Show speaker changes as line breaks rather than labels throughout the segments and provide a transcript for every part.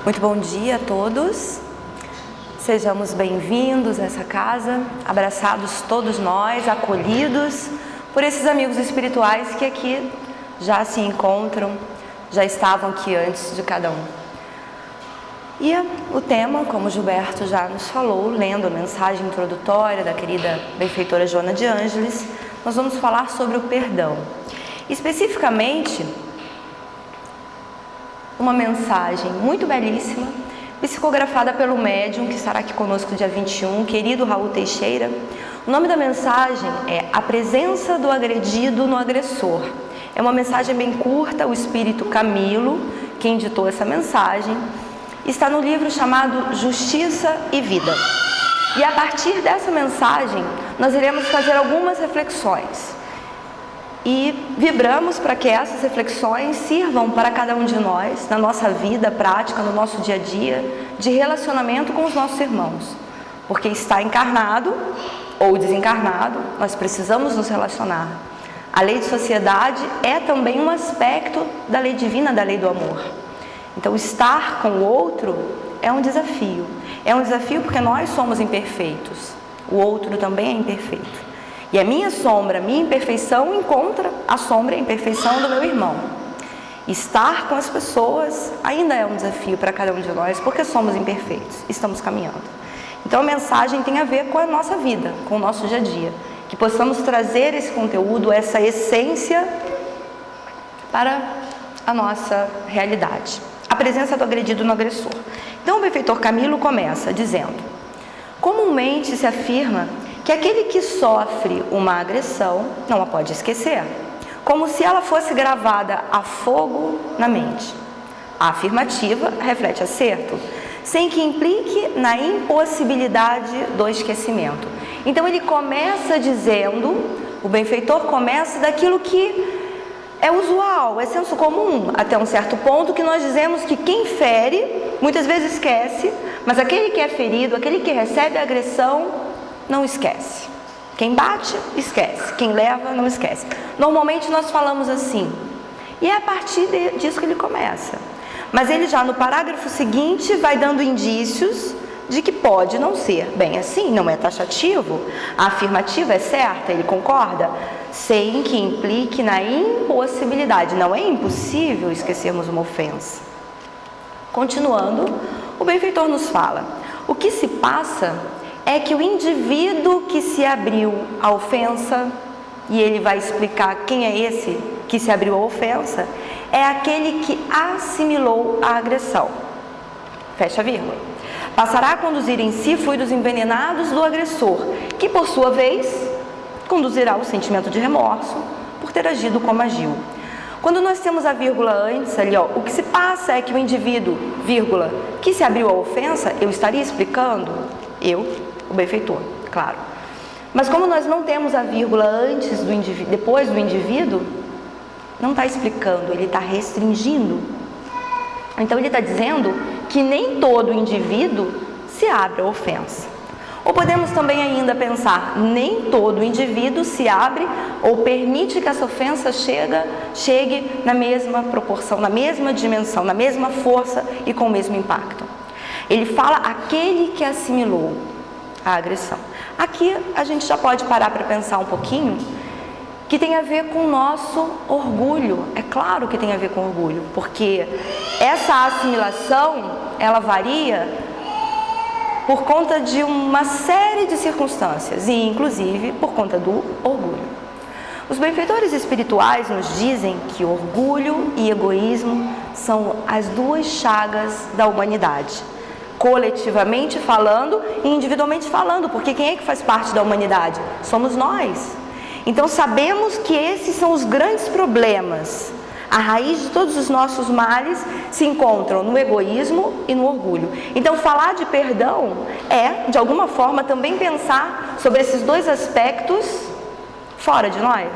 Muito bom dia a todos, sejamos bem-vindos a essa casa, abraçados todos nós, acolhidos por esses amigos espirituais que aqui já se encontram, já estavam aqui antes de cada um. E o tema, como Gilberto já nos falou, lendo a mensagem introdutória da querida benfeitora Joana de Ângeles, nós vamos falar sobre o perdão. Especificamente, uma mensagem muito belíssima, psicografada pelo médium, que estará aqui conosco dia 21, querido Raul Teixeira. O nome da mensagem é A Presença do Agredido no Agressor. É uma mensagem bem curta, o espírito Camilo, quem ditou essa mensagem, está no livro chamado Justiça e Vida. E a partir dessa mensagem, nós iremos fazer algumas reflexões. E vibramos para que essas reflexões sirvam para cada um de nós, na nossa vida prática, no nosso dia a dia, de relacionamento com os nossos irmãos. Porque está encarnado ou desencarnado, nós precisamos nos relacionar. A lei de sociedade é também um aspecto da lei divina, da lei do amor. Então, estar com o outro é um desafio. É um desafio porque nós somos imperfeitos. O outro também é imperfeito. E a minha sombra, a minha imperfeição encontra a sombra e a imperfeição do meu irmão. Estar com as pessoas ainda é um desafio para cada um de nós, porque somos imperfeitos, estamos caminhando. Então a mensagem tem a ver com a nossa vida, com o nosso dia a dia. Que possamos trazer esse conteúdo, essa essência para a nossa realidade. A presença do agredido no agressor. Então o benfeitor Camilo começa dizendo: comumente se afirma que aquele que sofre uma agressão não a pode esquecer, como se ela fosse gravada a fogo na mente. A afirmativa reflete acerto, sem que implique na impossibilidade do esquecimento. Então ele começa dizendo, o benfeitor começa daquilo que é usual, é senso comum, até um certo ponto, que nós dizemos que quem fere, muitas vezes esquece, mas aquele que é ferido, aquele que recebe a agressão, não esquece. Quem bate, esquece. Quem leva, não esquece. Normalmente nós falamos assim. E é a partir disso que ele começa. Mas ele já no parágrafo seguinte vai dando indícios de que pode não ser bem assim, não é taxativo. A afirmativa é certa, ele concorda, sem que implique na impossibilidade. Não é impossível esquecermos uma ofensa. Continuando, o benfeitor nos fala: o que se passa é que o indivíduo que se abriu à ofensa, e ele vai explicar quem é esse que se abriu à ofensa, é aquele que assimilou a agressão. Fecha vírgula. Passará a conduzir em si fluidos envenenados do agressor, que por sua vez conduzirá o sentimento de remorso por ter agido como agiu. Quando nós temos a vírgula antes ali, o que se passa é que o indivíduo, vírgula, que se abriu à ofensa, eu estaria explicando, o benfeitor, claro. Mas como nós não temos a vírgula antes do indivíduo, depois do indivíduo, não está explicando, ele está restringindo. Então ele está dizendo que nem todo indivíduo se abre à ofensa. Ou podemos também ainda pensar, nem todo indivíduo se abre ou permite que essa ofensa chegue na mesma proporção, na mesma dimensão, na mesma força e com o mesmo impacto. Ele fala aquele que assimilou a agressão. Aqui a gente já pode parar para pensar um pouquinho, que tem a ver com o nosso orgulho. É claro que tem a ver com orgulho, porque essa assimilação, ela varia por conta de uma série de circunstâncias, e inclusive por conta do orgulho. Os benfeitores espirituais nos dizem que orgulho e egoísmo são as duas chagas da humanidade. Coletivamente falando e individualmente falando, porque quem é que faz parte da humanidade? Somos nós. Então sabemos que esses são os grandes problemas. A raiz de todos os nossos males se encontram no egoísmo e no orgulho. Então falar de perdão é, de alguma forma, também pensar sobre esses dois aspectos fora de nós,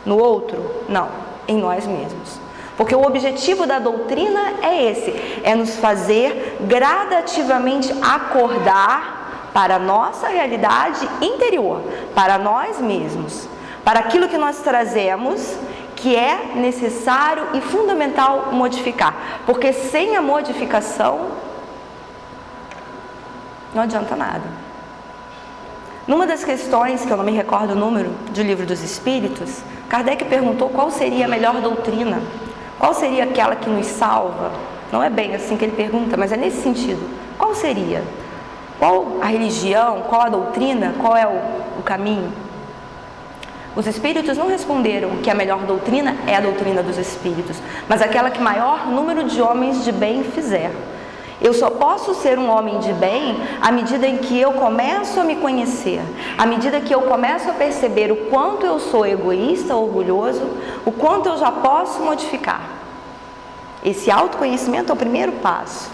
no outro, não, em nós mesmos. Porque o objetivo da doutrina é esse, é nos fazer gradativamente acordar para a nossa realidade interior, para nós mesmos, para aquilo que nós trazemos que é necessário e fundamental modificar, porque sem a modificação não adianta nada. Numa das questões, que eu não me recordo o número, do Livro dos Espíritos, Kardec perguntou qual seria a melhor doutrina, qual seria aquela que nos salva. Não é bem assim que ele pergunta, mas é nesse sentido. Qual seria? Qual a religião, qual a doutrina, qual é o caminho? Os espíritos não responderam que a melhor doutrina é a doutrina dos espíritos, mas aquela que maior número de homens de bem fizer. Eu só posso ser um homem de bem à medida em que eu começo a me conhecer, à medida que eu começo a perceber o quanto eu sou egoísta, orgulhoso, o quanto eu já posso modificar. Esse autoconhecimento é o primeiro passo.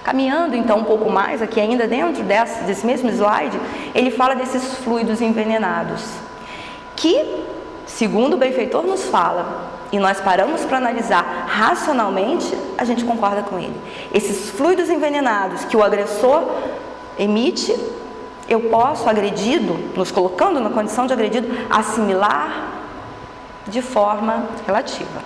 Caminhando então um pouco mais, aqui ainda dentro desse mesmo slide, ele fala desses fluidos envenenados, que, segundo o benfeitor nos fala, e nós paramos para analisar racionalmente, a gente concorda com ele. Esses fluidos envenenados que o agressor emite, eu posso, agredido, nos colocando na condição de agredido, assimilar de forma relativa.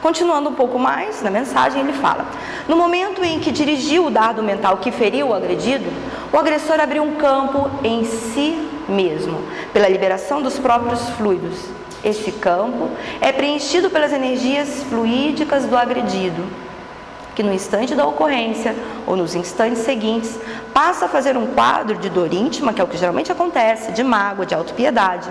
Continuando um pouco mais na mensagem, ele fala: no momento em que dirigiu o dardo mental que feriu o agredido, o agressor abriu um campo em si mesmo, pela liberação dos próprios fluidos. Esse campo é preenchido pelas energias fluídicas do agredido, que no instante da ocorrência ou nos instantes seguintes passa a fazer um quadro de dor íntima, que é o que geralmente acontece, de mágoa, de autopiedade,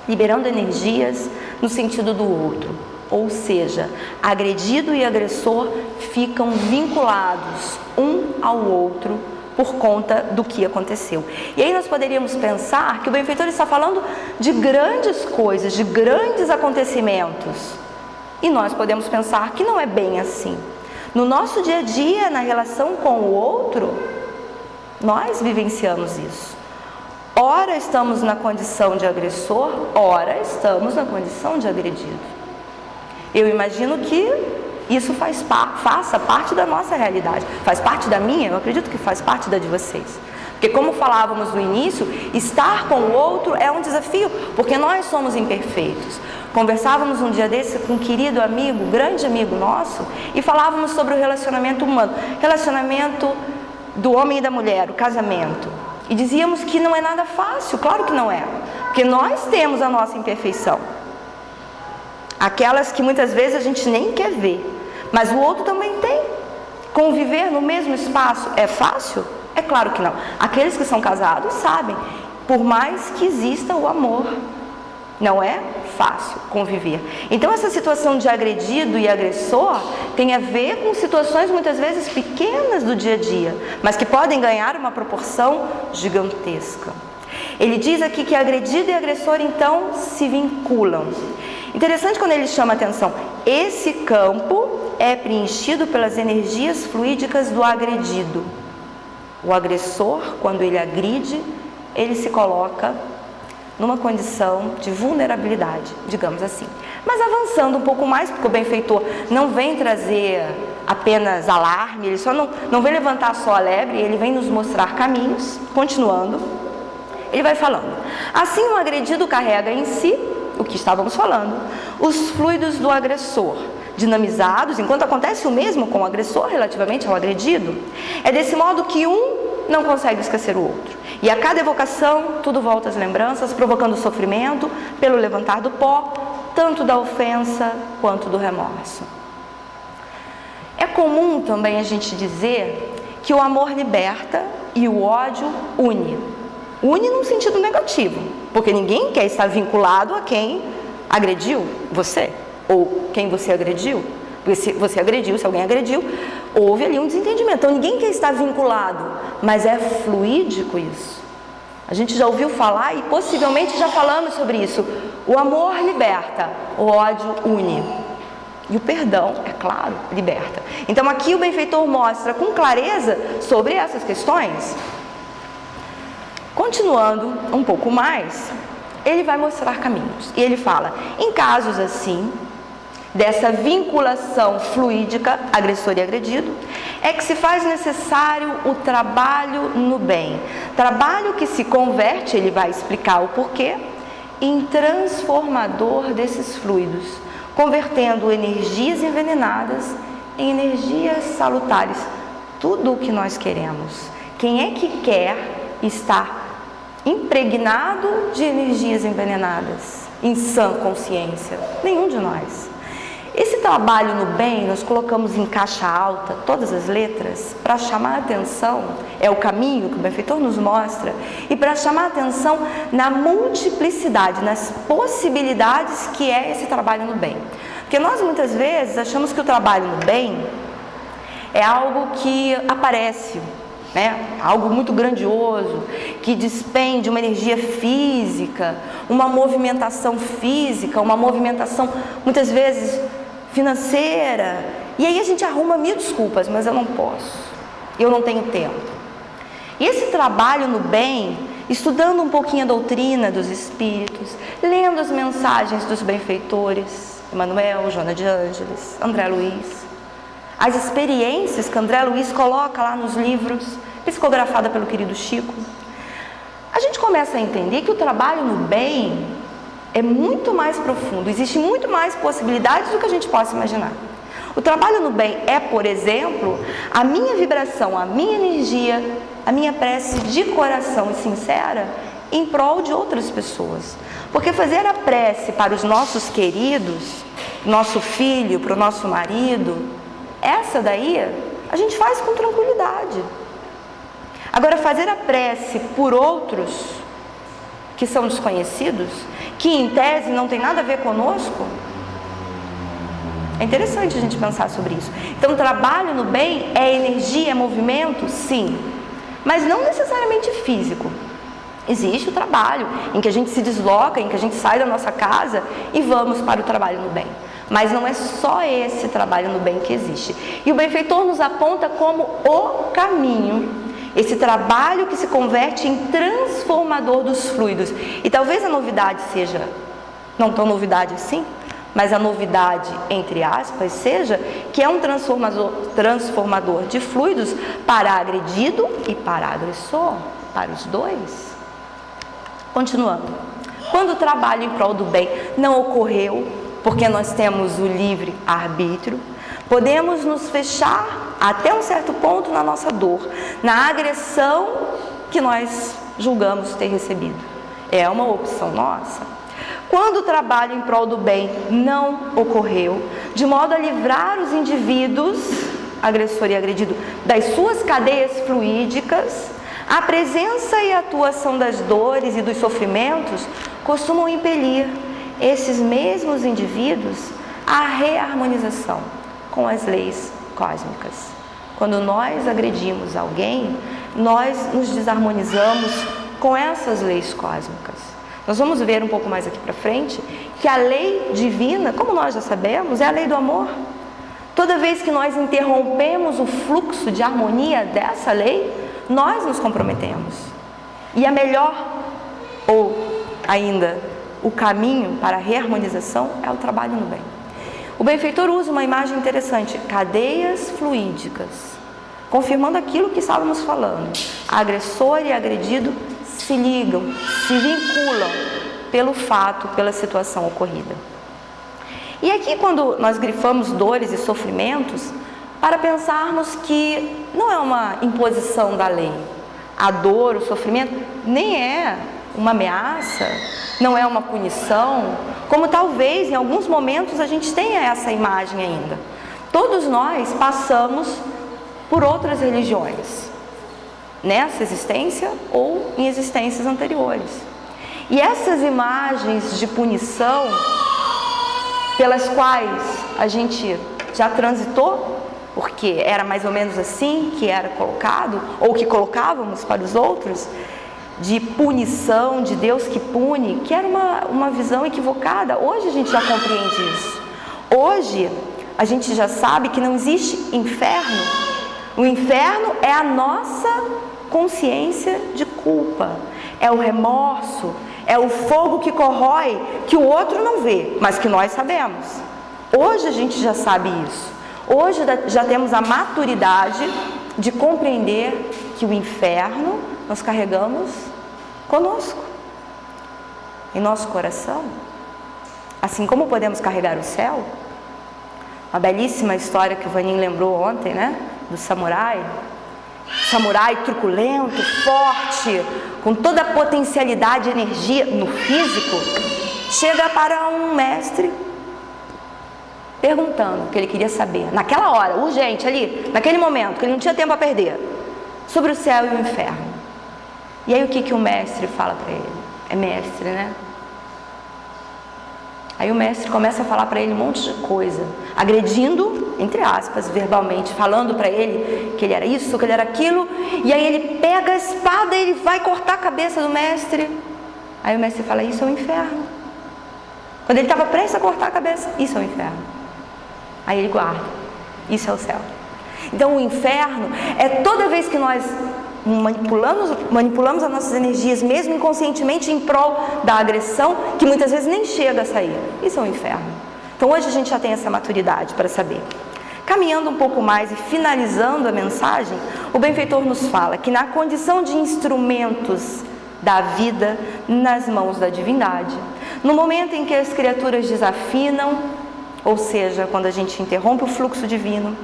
liberando energias no sentido do outro. Ou seja, agredido e agressor ficam vinculados um ao outro por conta do que aconteceu. E aí nós poderíamos pensar que o benfeitor está falando de grandes coisas, de grandes acontecimentos. E nós podemos pensar que não é bem assim. No nosso dia a dia, na relação com o outro, nós vivenciamos isso. Ora estamos na condição de agressor, ora estamos na condição de agredido. Eu imagino que isso faça parte da nossa realidade, faz parte da minha, eu acredito que faz parte da de vocês. Porque como falávamos no início, estar com o outro é um desafio, porque nós somos imperfeitos. Conversávamos um dia desse com um querido amigo, grande amigo nosso, e falávamos sobre o relacionamento humano, relacionamento do homem e da mulher, o casamento. E dizíamos que não é nada fácil, claro que não é, porque nós temos a nossa imperfeição. Aquelas que muitas vezes a gente nem quer ver, mas o outro também tem. Conviver no mesmo espaço é fácil? É claro que não. Aqueles que são casados sabem, por mais que exista o amor, não é fácil conviver. Então essa situação de agredido e agressor tem a ver com situações muitas vezes pequenas do dia a dia, mas que podem ganhar uma proporção gigantesca. Ele diz aqui que agredido e agressor então se vinculam. Interessante quando ele chama a atenção, esse campo é preenchido pelas energias fluídicas do agredido. O agressor, quando ele agride, ele se coloca numa condição de vulnerabilidade, digamos assim. Mas avançando um pouco mais, porque o benfeitor não vem trazer apenas alarme, ele só não vem levantar só a lebre, ele vem nos mostrar caminhos. Continuando, ele vai falando: assim o agredido carrega em si, o que estávamos falando, os fluidos do agressor, dinamizados, enquanto acontece o mesmo com o agressor relativamente ao agredido. É desse modo que um não consegue esquecer o outro. E a cada evocação, tudo volta às lembranças, provocando sofrimento pelo levantar do pó, tanto da ofensa quanto do remorso. É comum também a gente dizer que o amor liberta e o ódio une. Une num sentido negativo, porque ninguém quer estar vinculado a quem agrediu você, ou quem você agrediu. Porque se você agrediu, se alguém agrediu, houve ali um desentendimento. Então ninguém quer estar vinculado, mas é fluídico isso. A gente já ouviu falar e possivelmente já falamos sobre isso. O amor liberta, o ódio une. E o perdão, é claro, liberta. Então aqui o benfeitor mostra com clareza sobre essas questões. Continuando um pouco mais, ele vai mostrar caminhos. E ele fala, em casos assim, dessa vinculação fluídica, agressor e agredido, é que se faz necessário o trabalho no bem. Trabalho que se converte, ele vai explicar o porquê, em transformador desses fluidos, convertendo energias envenenadas em energias salutares. Tudo o que nós queremos. Quem é que quer estar impregnado de energias envenenadas, em sã consciência? Nenhum de nós. Esse trabalho no bem, nós colocamos em caixa alta todas as letras para chamar a atenção, é o caminho que o benfeitor nos mostra, e para chamar a atenção na multiplicidade, nas possibilidades que é esse trabalho no bem. Porque nós muitas vezes achamos que o trabalho no bem é algo que aparece, algo muito grandioso, que despende uma energia física, uma movimentação física, uma movimentação muitas vezes financeira, e aí a gente arruma mil desculpas, mas eu não posso, eu não tenho tempo. E esse trabalho no bem, estudando um pouquinho a doutrina dos espíritos, lendo as mensagens dos benfeitores, Emmanuel, Joana de Ângeles, André Luiz, as experiências que André Luiz coloca lá nos livros, psicografada pelo querido Chico, a gente começa a entender que o trabalho no bem é muito mais profundo, existe muito mais possibilidades do que a gente possa imaginar. O trabalho no bem é, por exemplo, a minha vibração, a minha energia, a minha prece de coração e sincera em prol de outras pessoas. Porque fazer a prece para os nossos queridos, nosso filho, para o nosso marido, essa daí a gente faz com tranquilidade. Agora, fazer a prece por outros que são desconhecidos, que em tese não tem nada a ver conosco, é interessante a gente pensar sobre isso. Então, trabalho no bem é energia, é movimento? Sim, mas não necessariamente físico. Existe o trabalho em que a gente se desloca, em que a gente sai da nossa casa e vamos para o trabalho no bem. Mas não é só esse trabalho no bem que existe. E o benfeitor nos aponta como o caminho, esse trabalho que se converte em transformador dos fluidos. E talvez a novidade seja, não tão novidade assim, mas a novidade, entre aspas, seja que é um transformador de fluidos para agredido e para agressor, para os dois. Continuando. Quando o trabalho em prol do bem não ocorreu, porque nós temos o livre arbítrio, podemos nos fechar até um certo ponto na nossa dor, na agressão que nós julgamos ter recebido. É uma opção nossa. Quando o trabalho em prol do bem não ocorreu, de modo a livrar os indivíduos, agressor e agredido, das suas cadeias fluídicas, a presença e a atuação das dores e dos sofrimentos costumam impelir esses mesmos indivíduos à reharmonização com as leis cósmicas. Quando nós agredimos alguém, nós nos desarmonizamos com essas leis cósmicas. Nós vamos ver um pouco mais aqui para frente que a lei divina, como nós já sabemos, é a lei do amor. Toda vez que nós interrompemos o fluxo de harmonia dessa lei, nós nos comprometemos. E a melhor, ou ainda o caminho para a reharmonização, é o trabalho no bem. O benfeitor usa uma imagem interessante, cadeias fluídicas, confirmando aquilo que estávamos falando. Agressor e agredido se ligam, se vinculam pelo fato, pela situação ocorrida. E aqui, quando nós grifamos dores e sofrimentos, para pensarmos que não é uma imposição da lei. A dor, o sofrimento, nem é uma ameaça, não é uma punição, como talvez em alguns momentos a gente tenha essa imagem ainda. Todos nós passamos por outras religiões, nessa existência ou em existências anteriores. E essas imagens de punição, pelas quais a gente já transitou, porque era mais ou menos assim que era colocado, ou que colocávamos para os outros, de punição, de Deus que pune, que era uma visão equivocada. Hoje a gente já compreende isso. Hoje a gente já sabe que não existe inferno. O inferno é a nossa consciência de culpa, é o remorso, é o fogo que corrói, que o outro não vê, mas que nós sabemos. Hoje a gente já sabe isso. Hoje já temos a maturidade de compreender que o inferno nós carregamos conosco. em nosso coração? Assim como podemos carregar o céu? Uma belíssima história que o Vaninho lembrou ontem, né? Do samurai. Samurai truculento, forte, com toda a potencialidade e energia no físico, chega para um mestre perguntando o que ele queria saber, naquela hora, urgente ali, naquele momento, que ele não tinha tempo a perder, sobre o céu e o inferno. E aí o que o mestre fala para ele? É mestre, né? Aí o mestre começa a falar para ele um monte de coisa, agredindo, entre aspas, verbalmente, falando para ele que ele era isso, que ele era aquilo, e aí ele pega a espada e ele vai cortar a cabeça do mestre. Aí o mestre fala, isso é o inferno. Quando ele estava prestes a cortar a cabeça, isso é o inferno. Aí ele guarda, isso é o céu. Então o inferno é toda vez que nós manipulamos as nossas energias, mesmo inconscientemente, em prol da agressão, que muitas vezes nem chega a sair. Isso é um inferno. Então hoje a gente já tem essa maturidade para saber. Caminhando um pouco mais e finalizando a mensagem, o benfeitor nos fala que na condição de instrumentos da vida nas mãos da divindade, no momento em que as criaturas desafinam, ou seja, quando a gente interrompe o fluxo divino,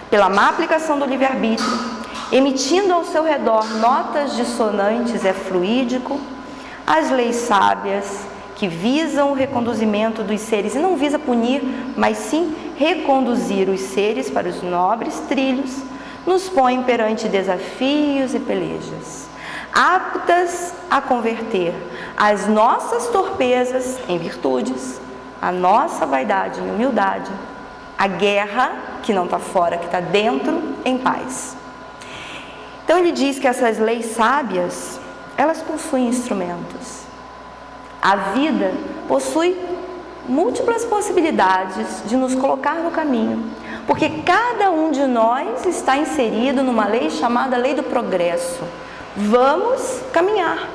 pela má aplicação do livre-arbítrio, emitindo ao seu redor notas dissonantes e fluídico, as leis sábias que visam o reconduzimento dos seres, e não visa punir, mas sim reconduzir os seres para os nobres trilhos, nos põem perante desafios e pelejas, aptas a converter as nossas torpezas em virtudes, a nossa vaidade em humildade, a guerra, que não está fora, que está dentro, em paz. Então ele diz que essas leis sábias, elas possuem instrumentos. A vida possui múltiplas possibilidades de nos colocar no caminho, porque cada um de nós está inserido numa lei chamada lei do progresso. Vamos caminhar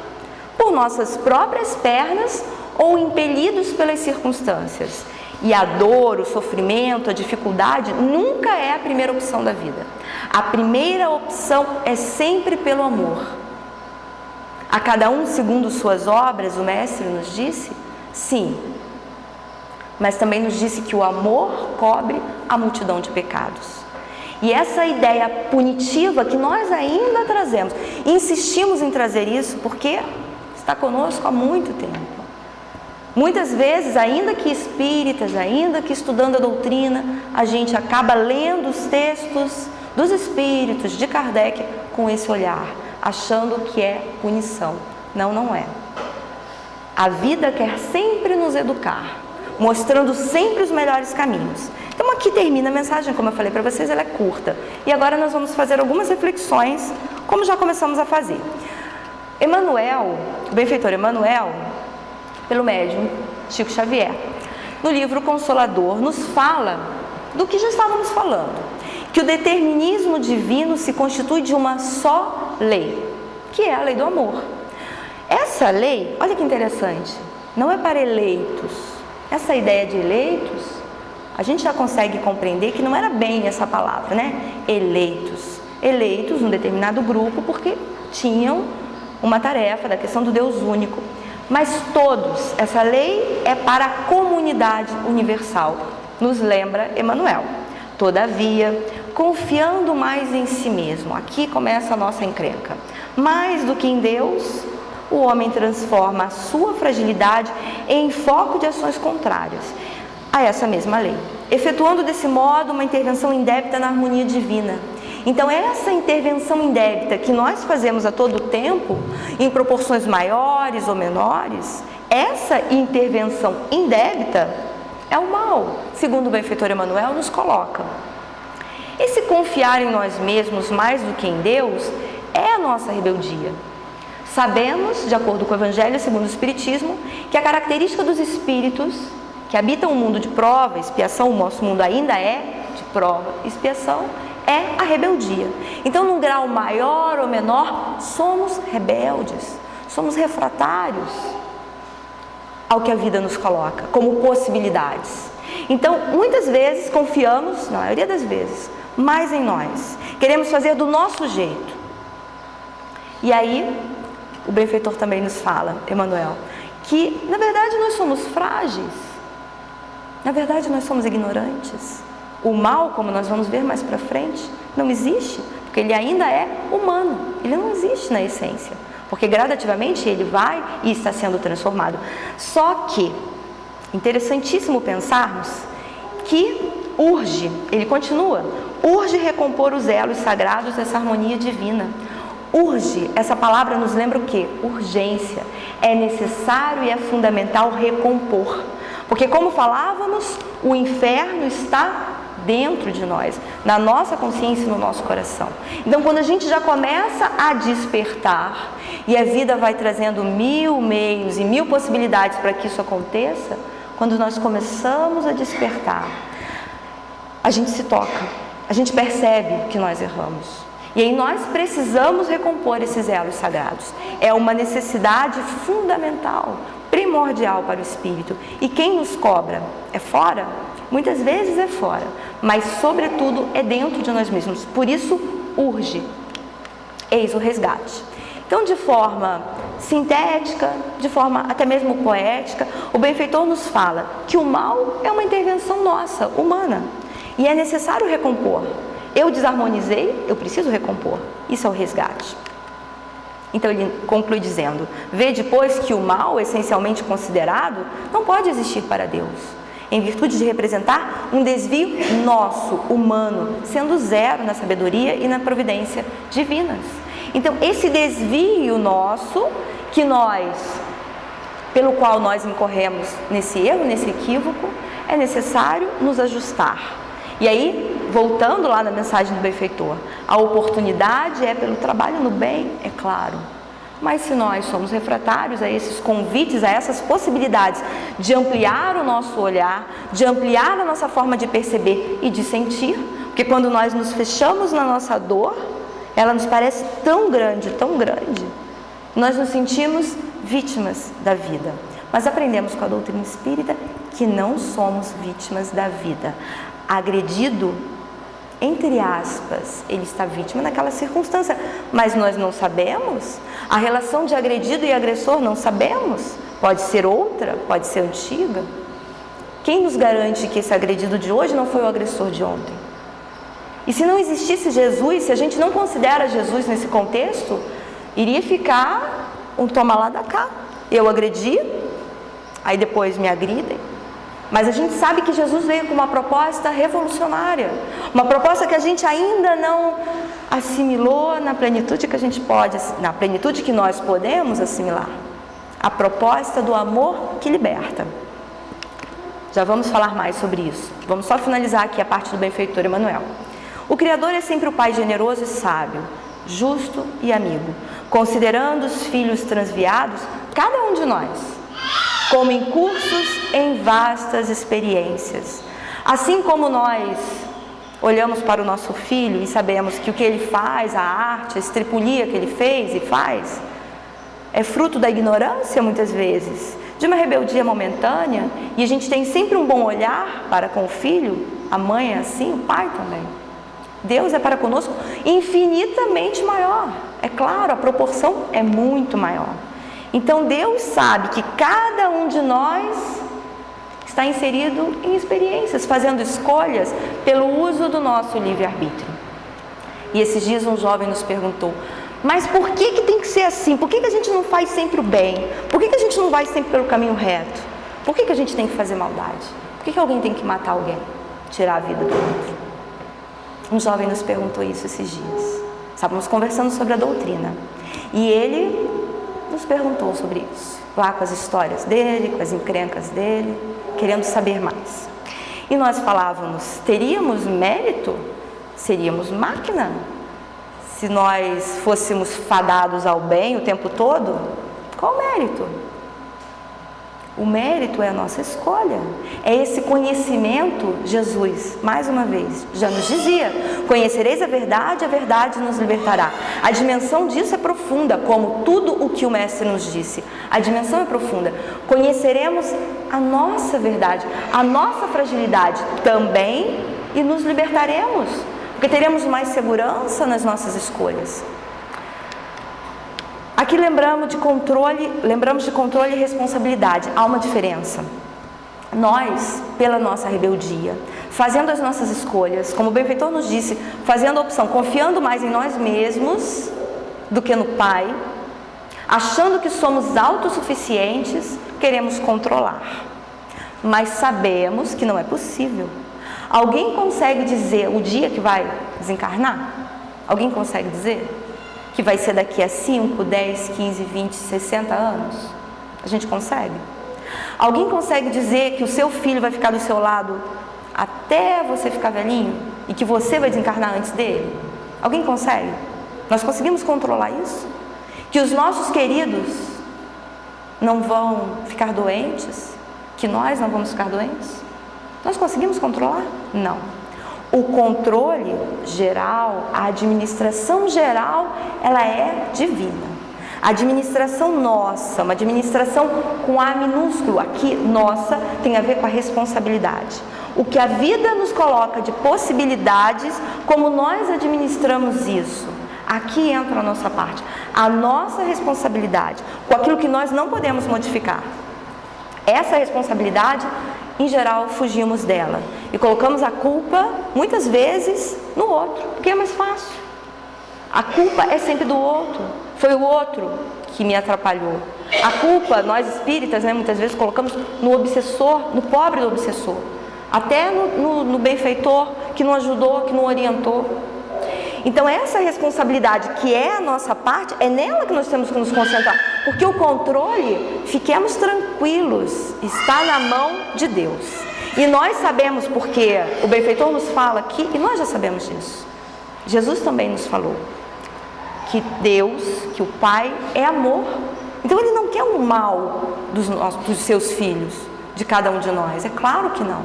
por nossas próprias pernas ou impelidos pelas circunstâncias. E a dor, o sofrimento, a dificuldade nunca é a primeira opção da vida. A primeira opção é sempre pelo amor. A cada um segundo suas obras, o mestre nos disse, sim. Mas também nos disse que o amor cobre a multidão de pecados. E essa ideia punitiva que nós ainda trazemos, insistimos em trazer isso porque está conosco há muito tempo. Muitas vezes, ainda que espíritas, ainda que estudando a doutrina, a gente acaba lendo os textos dos espíritos de Kardec com esse olhar, achando que é punição. Não, não é. A vida quer sempre nos educar, mostrando sempre os melhores caminhos. Então aqui termina a mensagem, como eu falei para vocês, ela é curta. E agora nós vamos fazer algumas reflexões, como já começamos a fazer. Emmanuel, o benfeitor Emmanuel, pelo médium Chico Xavier, no livro Consolador, nos fala do que já estávamos falando, que o determinismo divino se constitui de uma só lei, que é a lei do amor. Essa lei, olha que interessante, não é para eleitos. Essa ideia de eleitos, a gente já consegue compreender que não era bem essa palavra, né? Eleitos. Eleitos num determinado grupo porque tinham uma tarefa da questão do Deus único. Mas todos, essa lei é para a comunidade universal, nos lembra Emmanuel. Todavia, confiando mais em si mesmo, aqui começa a nossa encrenca. Mais do que em Deus, o homem transforma a sua fragilidade em foco de ações contrárias a essa mesma lei, efetuando desse modo uma intervenção indébita na harmonia divina. Então essa intervenção indébita que nós fazemos a todo tempo, em proporções maiores ou menores, essa intervenção indébita é o mal, segundo o benfeitor Emmanuel nos coloca. Esse confiar em nós mesmos mais do que em Deus é a nossa rebeldia. Sabemos, de acordo com o Evangelho segundo o Espiritismo, que a característica dos espíritos que habitam o mundo de prova e expiação, o nosso mundo ainda é de prova e expiação, é a rebeldia. Então, num grau maior ou menor, somos rebeldes, somos refratários ao que a vida nos coloca, como possibilidades. Então, muitas vezes confiamos, na maioria das vezes, mais em nós. Queremos fazer do nosso jeito. E aí, o benfeitor também nos fala, Emmanuel, que, na verdade, nós somos frágeis, na verdade, nós somos ignorantes. O mal, como nós vamos ver mais para frente, não existe, porque ele ainda é humano, ele não existe na essência, porque gradativamente ele vai e está sendo transformado. Só que, interessantíssimo pensarmos que urge, ele continua, urge recompor os elos sagrados dessa harmonia divina. Urge, essa palavra nos lembra o quê? Urgência. É necessário e é fundamental recompor. Porque, como falávamos, o inferno está dentro de nós, na nossa consciência e no nosso coração. Então, quando a gente já começa a despertar e a vida vai trazendo 1000 meios e 1000 possibilidades para que isso aconteça, quando nós começamos a despertar, a gente se toca, a gente percebe que nós erramos. E aí nós precisamos recompor esses elos sagrados. É uma necessidade fundamental, primordial para o espírito. E quem nos cobra? É fora? Muitas vezes é fora, mas sobretudo é dentro de nós mesmos. Por isso urge, eis o resgate. Então, de forma sintética, de forma até mesmo poética, o benfeitor nos fala que o mal é uma intervenção nossa, humana, e é necessário recompor. Eu desarmonizei, eu preciso recompor. Isso é o resgate. Então ele conclui dizendo: vede, pois, que o mal, essencialmente considerado, não pode existir para Deus, em virtude de representar um desvio nosso, humano, sendo zero na sabedoria e na providência divinas. Então esse desvio nosso, pelo qual nós incorremos nesse erro, nesse equívoco, é necessário nos ajustar. E aí, voltando lá na mensagem do benfeitor, a oportunidade é pelo trabalho no bem, é claro. Mas se nós somos refratários a esses convites, a essas possibilidades de ampliar o nosso olhar, de ampliar a nossa forma de perceber e de sentir, porque quando nós nos fechamos na nossa dor, ela nos parece tão grande, nós nos sentimos vítimas da vida. Mas aprendemos com a doutrina espírita que não somos vítimas da vida. Agredido, entre aspas, ele está vítima naquela circunstância, mas nós não sabemos. A relação de agredido e agressor não sabemos. Pode ser outra, pode ser antiga. Quem nos garante que esse agredido de hoje não foi o agressor de ontem? E se não existisse Jesus, se a gente não considera Jesus nesse contexto, iria ficar um toma lá da cá. Eu agredi, aí depois me agridem. Mas a gente sabe que Jesus veio com uma proposta revolucionária, uma proposta que a gente ainda não assimilou na plenitude que a gente pode, na plenitude que nós podemos assimilar. A proposta do amor que liberta. Já vamos falar mais sobre isso. Vamos só finalizar aqui a parte do benfeitor Emmanuel. O Criador é sempre o Pai generoso e sábio, justo e amigo, considerando os filhos transviados, cada um de nós, como incursos em vastas experiências. Assim como nós olhamos para o nosso filho e sabemos que o que ele faz, a arte, a estripulia que ele fez e faz, é fruto da ignorância muitas vezes, de uma rebeldia momentânea, e a gente tem sempre um bom olhar para com o filho, a mãe é assim, o pai também. Deus é para conosco infinitamente maior, é claro, a proporção é muito maior. Então Deus sabe que cada um de nós está inserido em experiências, fazendo escolhas pelo uso do nosso livre-arbítrio. E esses dias um jovem nos perguntou: mas por que tem que ser assim? Por que a gente não faz sempre o bem? Por que a gente não vai sempre pelo caminho reto? Por que a gente tem que fazer maldade? Por que alguém tem que matar alguém? Tirar a vida do outro? Um jovem nos perguntou isso esses dias. Estávamos conversando sobre a doutrina. E ele nos perguntou sobre isso, lá com as histórias dele, com as encrencas dele, querendo saber mais. E nós falávamos: teríamos mérito? Seríamos máquina? Se nós fôssemos fadados ao bem o tempo todo? Qual o mérito? O mérito é a nossa escolha, é esse conhecimento. Jesus, mais uma vez, já nos dizia: conhecereis a verdade nos libertará. A dimensão disso é profunda, como tudo o que o Mestre nos disse. A dimensão é profunda. Conheceremos a nossa verdade, a nossa fragilidade também, e nos libertaremos, porque teremos mais segurança nas nossas escolhas. Aqui lembramos de controle e responsabilidade. Há uma diferença. Nós, pela nossa rebeldia, fazendo as nossas escolhas, como o benfeitor nos disse, fazendo a opção, confiando mais em nós mesmos do que no Pai, achando que somos autossuficientes, queremos controlar. Mas sabemos que não é possível. Alguém consegue dizer o dia que vai desencarnar? Alguém consegue dizer? Que vai ser daqui a 5, 10, 15, 20, 60 anos? A gente consegue? Alguém consegue dizer que o seu filho vai ficar do seu lado até você ficar velhinho? E que você vai desencarnar antes dele? Alguém consegue? Nós conseguimos controlar isso? Que os nossos queridos não vão ficar doentes? Que nós não vamos ficar doentes? Nós conseguimos controlar? Não. O controle geral, a administração geral, ela é divina. A administração nossa, uma administração com A minúsculo, aqui, nossa, tem a ver com a responsabilidade. O que a vida nos coloca de possibilidades, como nós administramos isso. Aqui entra a nossa parte, a nossa responsabilidade, com aquilo que nós não podemos modificar. Essa responsabilidade, em geral, fugimos dela e colocamos a culpa, muitas vezes, no outro, porque é mais fácil. A culpa é sempre do outro. Foi o outro que me atrapalhou. A culpa, nós espíritas, muitas vezes colocamos no obsessor, no pobre do obsessor. Até no benfeitor que não ajudou, que não orientou. Então essa responsabilidade que é a nossa parte, é nela que nós temos que nos concentrar. Porque o controle, fiquemos tranquilos, está na mão de Deus. E nós sabemos, porque o benfeitor nos fala aqui, e nós já sabemos disso. Jesus também nos falou que Deus, que o Pai é amor. Então Ele não quer o mal dos seus filhos, de cada um de nós. É claro que não.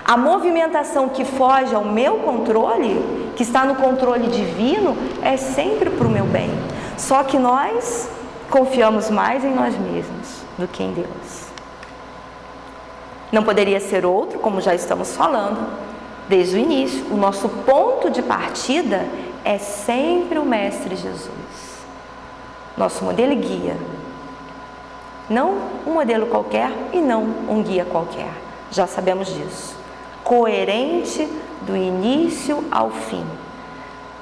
A movimentação que foge ao meu controle, que está no controle divino, é sempre para o meu bem. Só que nós confiamos mais em nós mesmos do que em Deus. Não poderia ser outro, como já estamos falando, desde o início. O nosso ponto de partida é sempre o Mestre Jesus. Nosso modelo e guia. Não um modelo qualquer e não um guia qualquer. Já sabemos disso. Coerente do início ao fim.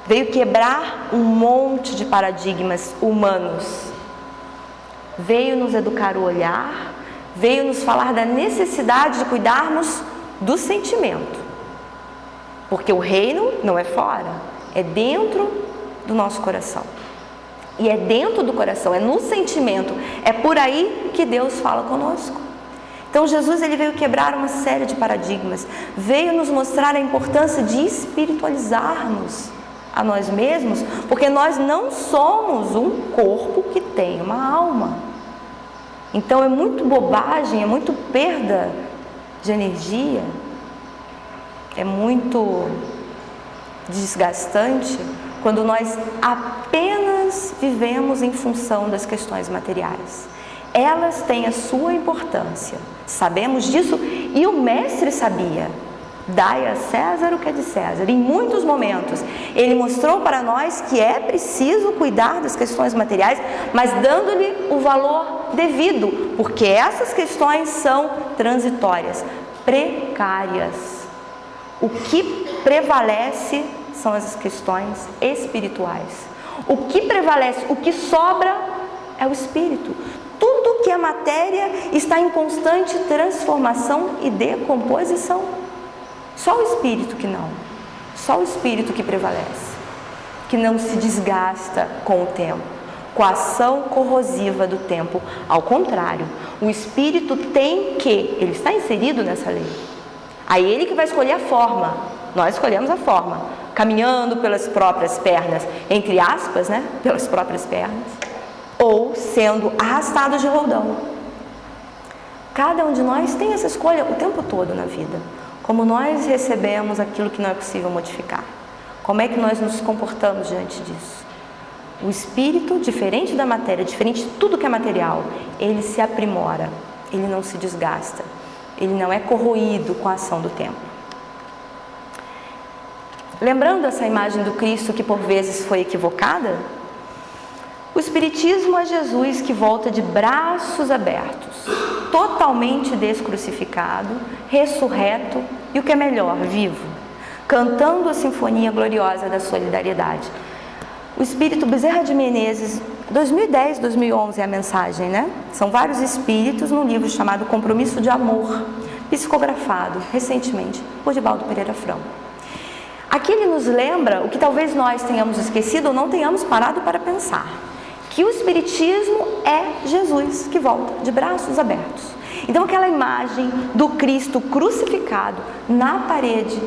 Veio quebrar um monte de paradigmas humanos. Veio nos educar o olhar, veio nos falar da necessidade de cuidarmos do sentimento. Porque o reino não é fora, é dentro do nosso coração. E é dentro do coração, é no sentimento, é por aí que Deus fala conosco. Então Jesus, ele veio quebrar uma série de paradigmas, veio nos mostrar a importância de espiritualizarmos a nós mesmos, porque nós não somos um corpo que tem uma alma. Então é muito bobagem, é muito perda de energia, é muito desgastante quando nós apenas vivemos em função das questões materiais. Elas têm a sua importância, sabemos disso, e o Mestre sabia. Dai a César o que é de César. Em muitos momentos ele mostrou para nós que é preciso cuidar das questões materiais, mas dando-lhe o valor devido, porque essas questões são transitórias, precárias. O que prevalece são as questões espirituais. O que prevalece, o que sobra é o espírito. Tudo que é matéria está em constante transformação e decomposição. Só o espírito que não. Só o espírito que prevalece, que não se desgasta com o tempo, com a ação corrosiva do tempo. Ao contrário, o espírito tem que, ele está inserido nessa lei. Aí ele que vai escolher a forma. Nós escolhemos a forma, caminhando pelas próprias pernas, entre aspas, pelas próprias pernas, ou sendo arrastados de roldão. Cada um de nós tem essa escolha o tempo todo na vida. Como nós recebemos aquilo que não é possível modificar. Como é que nós nos comportamos diante disso? O espírito, diferente da matéria, diferente de tudo que é material, ele se aprimora, ele não se desgasta, ele não é corroído com a ação do tempo. Lembrando essa imagem do Cristo que por vezes foi equivocada, O Espiritismo é Jesus que volta de braços abertos, totalmente descrucificado, ressurreto e, o que é melhor, vivo, cantando a sinfonia gloriosa da solidariedade. O Espírito Bezerra de Menezes, 2010, 2011 é a mensagem, né? São vários espíritos num livro chamado Compromisso de Amor, psicografado recentemente por Divaldo Pereira Franco. Aqui ele nos lembra o que talvez nós tenhamos esquecido ou não tenhamos parado para pensar, que o Espiritismo é Jesus que volta de braços abertos. Então aquela imagem do Cristo crucificado na parede,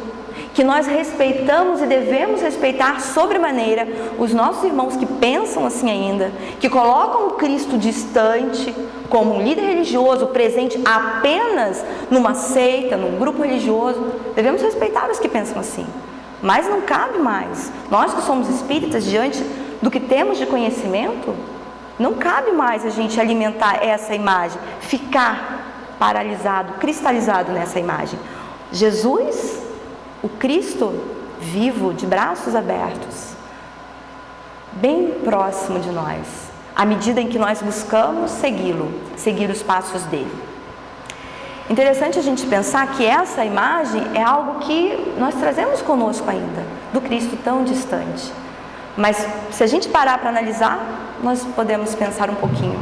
que nós respeitamos e devemos respeitar sobremaneira os nossos irmãos que pensam assim ainda, que colocam o Cristo distante, como um líder religioso presente apenas numa seita, num grupo religioso. Devemos respeitar os que pensam assim, mas não cabe mais. Nós que somos espíritas, diante do que temos de conhecimento, não cabe mais a gente alimentar essa imagem, ficar paralisado, cristalizado nessa imagem. Jesus, o Cristo vivo, de braços abertos, bem próximo de nós, à medida em que nós buscamos segui-lo, seguir os passos dele. Interessante a gente pensar que essa imagem é algo que nós trazemos conosco ainda, do Cristo tão distante. Mas se a gente parar para analisar, nós podemos pensar um pouquinho.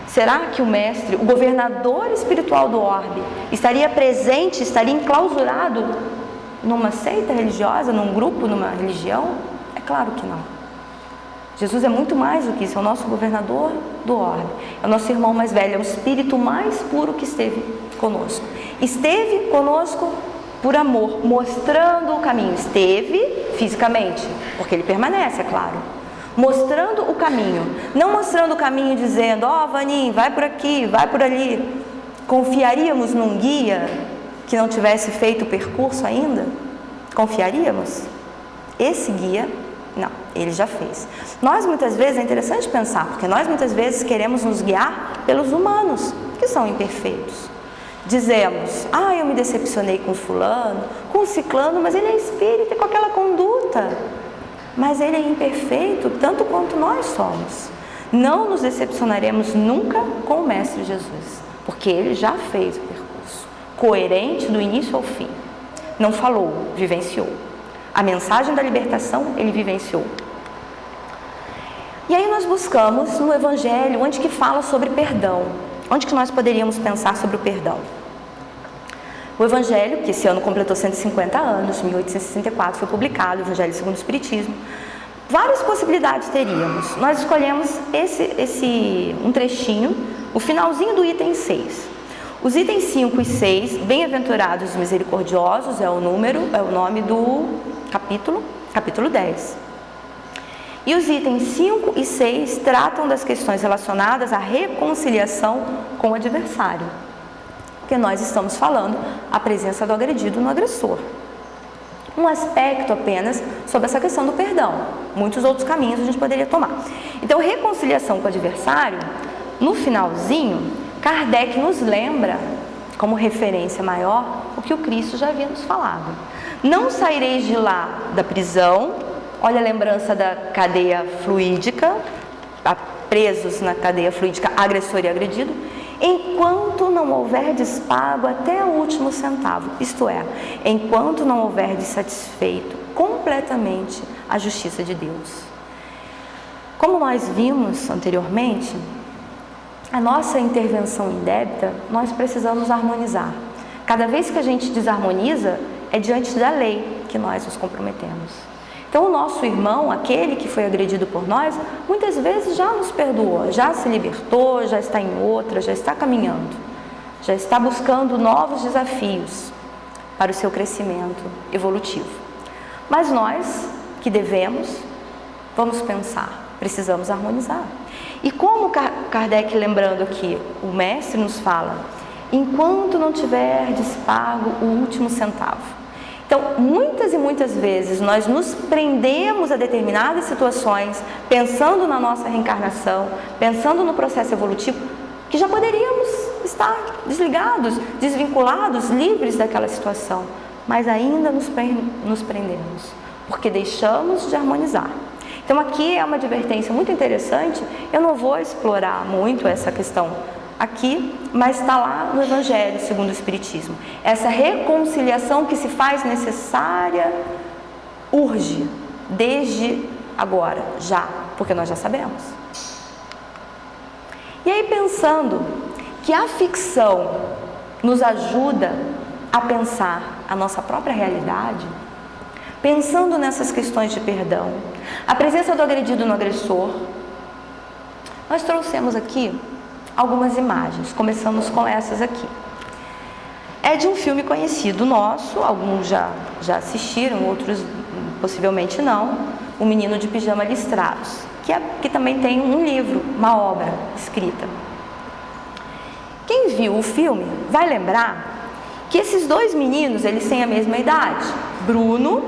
Será que o mestre, o governador espiritual do orbe, estaria presente, estaria enclausurado numa seita religiosa, num grupo, numa religião? É claro que não. Jesus é muito mais do que isso, é o nosso governador do orbe, é o nosso irmão mais velho, é o espírito mais puro que esteve conosco. Esteve conosco por amor, mostrando o caminho. Esteve fisicamente, porque ele permanece, é claro. Mostrando o caminho, não mostrando o caminho dizendo, ó, Vaninho, vai por aqui, vai por ali. Confiaríamos num guia que não tivesse feito o percurso ainda? Confiaríamos? Esse guia, não, ele já fez. Nós muitas vezes, é interessante pensar, porque nós muitas vezes queremos nos guiar pelos humanos, que são imperfeitos. Dizemos, eu me decepcionei com fulano, com ciclano, mas ele é espírita com aquela conduta. Mas ele é imperfeito tanto quanto nós somos. Não nos decepcionaremos nunca com o Mestre Jesus, porque ele já fez o percurso, coerente do início ao fim. Não falou, vivenciou. A mensagem da libertação ele vivenciou. E aí nós buscamos no Evangelho onde que fala sobre perdão. Onde que nós poderíamos pensar sobre o perdão? O Evangelho, que esse ano completou 150 anos, 1864 foi publicado, o Evangelho segundo o Espiritismo. Várias possibilidades teríamos. Nós escolhemos um trechinho, o finalzinho do item 6. Os itens 5 e 6, bem-aventurados e misericordiosos, é o nome do capítulo 10. E os itens 5 e 6 tratam das questões relacionadas à reconciliação com o adversário. Porque nós estamos falando a presença do agredido no agressor. Um aspecto apenas sobre essa questão do perdão. Muitos outros caminhos a gente poderia tomar. Então, reconciliação com o adversário, no finalzinho, Kardec nos lembra, como referência maior, o que o Cristo já havia nos falado. Não saireis de lá da prisão, olha a lembrança da cadeia fluídica, presos na cadeia fluídica, agressor e agredido, enquanto não houverdes pago até o último centavo, isto é, enquanto não houverdes satisfeito completamente a justiça de Deus. Como nós vimos anteriormente, a nossa intervenção indébita, nós precisamos harmonizar. Cada vez que a gente desarmoniza, é diante da lei que nós nos comprometemos. Então o nosso irmão, aquele que foi agredido por nós, muitas vezes já nos perdoou, já se libertou, já está em outra, já está caminhando, já está buscando novos desafios para o seu crescimento evolutivo. Mas nós, que devemos, vamos pensar, precisamos harmonizar. E como Kardec, lembrando aqui, o mestre nos fala, enquanto não tiverdes pago o último centavo. Então, muitas e muitas vezes nós nos prendemos a determinadas situações, pensando na nossa reencarnação, pensando no processo evolutivo, que já poderíamos estar desligados, desvinculados, livres daquela situação, mas ainda nos prendemos, porque deixamos de harmonizar. Então aqui é uma advertência muito interessante, eu não vou explorar muito essa questão aqui, mas está lá no Evangelho segundo o Espiritismo. Essa reconciliação que se faz necessária urge desde agora, já, porque nós já sabemos. E aí, pensando que a ficção nos ajuda a pensar a nossa própria realidade, pensando nessas questões de perdão, a presença do agredido no agressor, nós trouxemos aqui algumas imagens. Começamos com essas aqui. É de um filme conhecido nosso, alguns já assistiram, outros possivelmente não, O Menino de Pijama Listrados, que também tem um livro, uma obra escrita. Quem viu o filme vai lembrar que esses dois meninos, eles têm a mesma idade, Bruno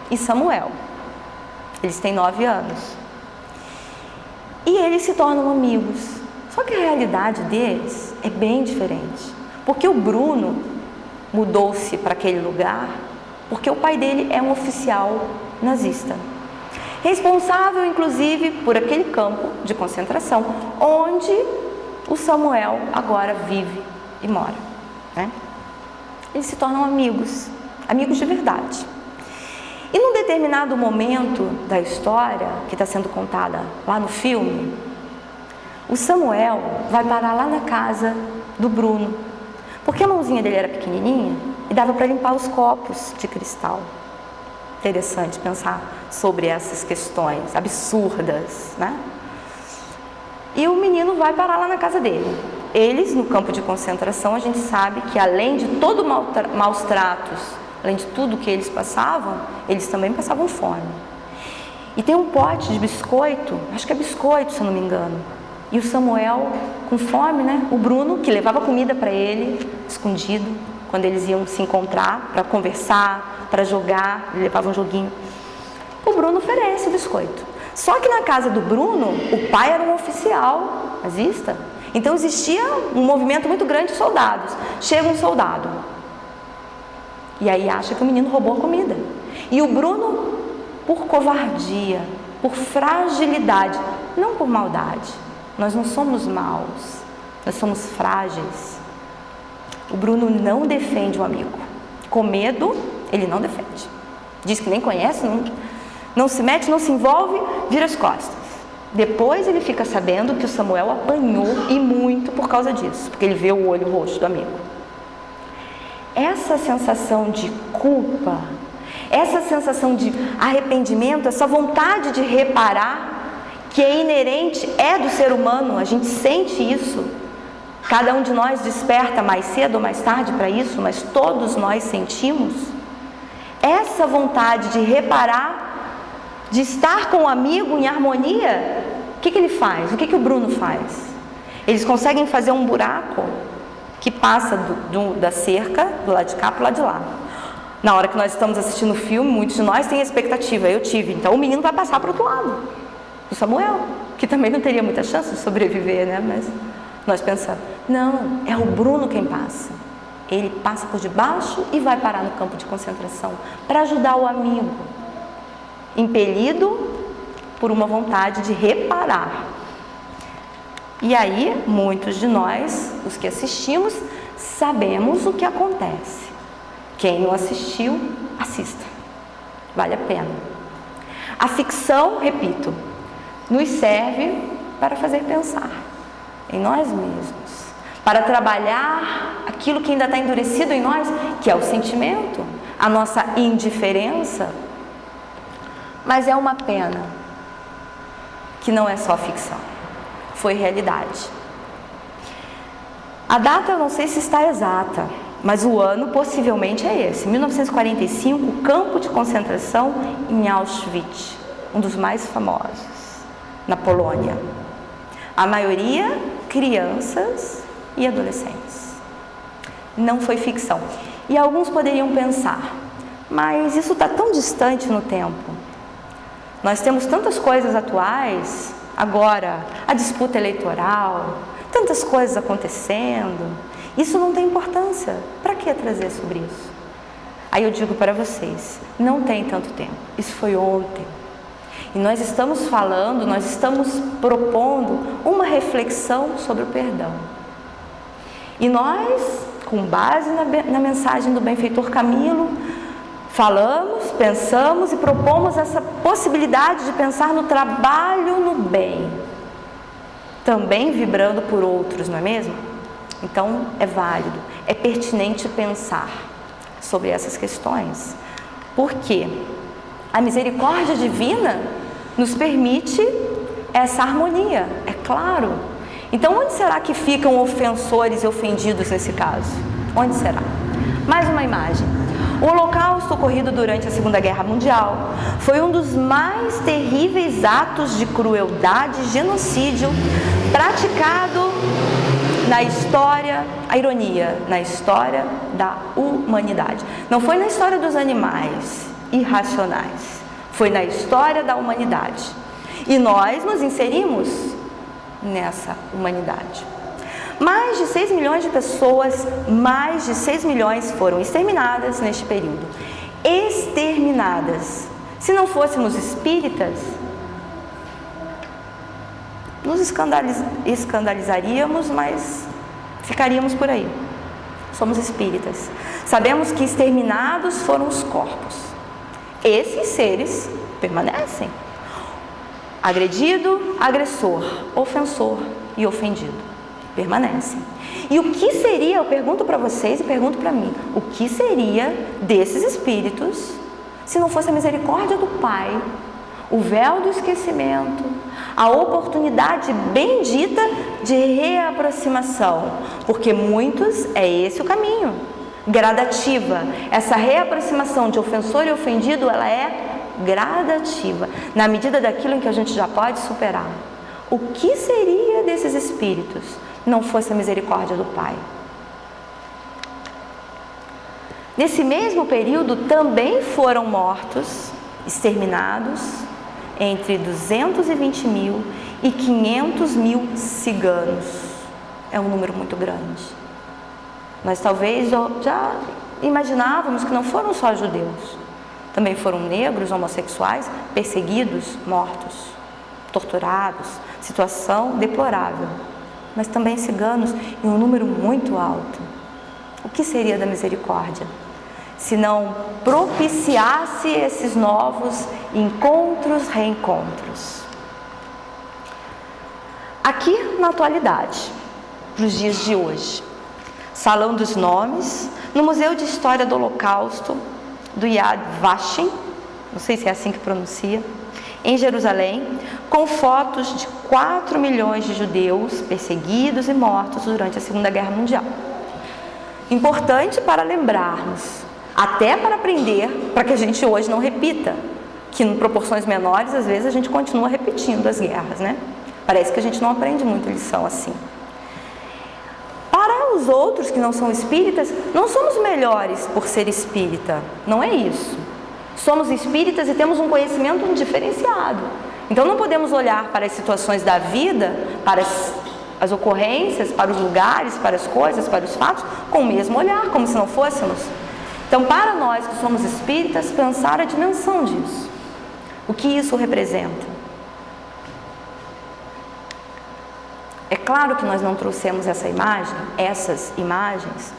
e Samuel. Eles têm 9 anos. E eles se tornam amigos. Só que a realidade deles é bem diferente. Porque o Bruno mudou-se para aquele lugar porque o pai dele é um oficial nazista. Responsável, inclusive, por aquele campo de concentração, onde o Samuel agora vive e mora, né? Eles se tornam amigos, amigos de verdade. E num determinado momento da história, que está sendo contada lá no filme, o Samuel vai parar lá na casa do Bruno, porque a mãozinha dele era pequenininha e dava para limpar os copos de cristal. Interessante pensar sobre essas questões absurdas, né? E o menino vai parar lá na casa dele. Eles, no campo de concentração, a gente sabe que além de todo maus tratos, além de tudo que eles passavam, eles também passavam fome. E tem um pote de biscoito, acho que é biscoito, se eu não me engano. E o Samuel, com fome, né? O Bruno, que levava comida para ele, escondido, quando eles iam se encontrar para conversar, para jogar, ele levava um joguinho. O Bruno oferece o biscoito. Só que na casa do Bruno, o pai era um oficial nazista. Então existia um movimento muito grande de soldados. Chega um soldado. E aí acha que o menino roubou a comida. E o Bruno, por covardia, por fragilidade, não por maldade. Nós não somos maus, nós somos frágeis. O Bruno não defende o amigo. Com medo, ele não defende. Diz que nem conhece, não se mete, não se envolve, vira as costas. Depois ele fica sabendo que o Samuel apanhou e muito por causa disso, porque ele vê o olho roxo do amigo. Essa sensação de culpa, essa sensação de arrependimento, essa vontade de reparar, que é inerente, é do ser humano, a gente sente isso. Cada um de nós desperta mais cedo ou mais tarde para isso, mas todos nós sentimos. Essa vontade de reparar, de estar com o amigo em harmonia, o que ele faz? O que o Bruno faz? Eles conseguem fazer um buraco que passa da cerca, do lado de cá para o lado de lá. Na hora que nós estamos assistindo o filme, muitos de nós têm expectativa, eu tive, então o menino vai passar para o outro lado, o Samuel, que também não teria muita chance de sobreviver, né? Mas nós pensamos, não, é o Bruno quem passa. Ele passa por debaixo e vai parar no campo de concentração para ajudar o amigo, impelido por uma vontade de reparar. E aí, muitos de nós, os que assistimos, sabemos o que acontece. Quem não assistiu, assista. Vale a pena. A ficção, repito, nos serve para fazer pensar em nós mesmos, para trabalhar aquilo que ainda está endurecido em nós, que é o sentimento, a nossa indiferença. Mas é uma pena que não é só ficção, foi realidade. A data eu não sei se está exata, mas o ano possivelmente é esse, 1945, campo de concentração em Auschwitz, um dos mais famosos, na Polônia. A maioria, crianças e adolescentes. Não foi ficção. E alguns poderiam pensar, mas isso está tão distante no tempo. Nós temos tantas coisas atuais, agora a disputa eleitoral, tantas coisas acontecendo. Isso não tem importância. Para que trazer sobre isso? Aí eu digo para vocês, não tem tanto tempo. Isso foi ontem. E nós estamos falando, nós estamos propondo uma reflexão sobre o perdão. E nós, com base na mensagem do benfeitor Camilo, falamos, pensamos e propomos essa possibilidade de pensar no trabalho no bem, também vibrando por outros, não é mesmo? Então é válido, é pertinente pensar sobre essas questões, porque a misericórdia divina nos permite essa harmonia, é claro. Então onde será que ficam ofensores e ofendidos nesse caso? Onde será? Mais uma imagem. O Holocausto ocorrido durante a Segunda Guerra Mundial foi um dos mais terríveis atos de crueldade e genocídio praticado na história, a ironia, na história da humanidade. Não foi na história dos animais irracionais, foi na história da humanidade. E nós nos inserimos nessa humanidade. Mais de 6 milhões de pessoas, mais de 6 milhões foram exterminadas neste período. Exterminadas. Se não fôssemos espíritas, nos escandalizaríamos, mas ficaríamos por aí. Somos espíritas. Sabemos que exterminados foram os corpos. Esses seres permanecem. Agredido, agressor, ofensor e ofendido permanecem. E o que seria, eu pergunto para vocês e pergunto para mim, o que seria desses espíritos se não fosse a misericórdia do Pai, o véu do esquecimento, a oportunidade bendita de reaproximação? Porque muitos, é esse o caminho, gradativa. Essa reaproximação de ofensor e ofendido, ela é gradativa, na medida daquilo em que a gente já pode superar. O que seria desses espíritos não fosse a misericórdia do Pai? Nesse mesmo período também foram mortos, exterminados, entre 220 mil e 500 mil ciganos. É um número muito grande. Nós talvez já imaginávamos que não foram só judeus. Também foram negros, homossexuais, perseguidos, mortos, torturados, situação deplorável. Mas também ciganos em um número muito alto. O que seria da misericórdia se não propiciasse esses novos encontros, reencontros? Aqui na atualidade, para os dias de hoje, Salão dos Nomes, no Museu de História do Holocausto do Yad Vashem, não sei se é assim que pronuncia, em Jerusalém, com fotos de 4 milhões de judeus perseguidos e mortos durante a Segunda Guerra Mundial. Importante para lembrarmos, até para aprender, para que a gente hoje não repita, que em proporções menores, às vezes a gente continua repetindo as guerras, né? Parece que a gente não aprende muita lição assim. Para os outros que não são espíritas, não somos melhores por ser espírita, não é isso. Somos espíritas e temos um conhecimento diferenciado. Então não podemos olhar para as situações da vida, para as ocorrências, para os lugares, para as coisas, para os fatos, com o mesmo olhar, como se não fôssemos. Então, para nós que somos espíritas, pensar a dimensão disso. O que isso representa? É claro que nós não trouxemos essas imagens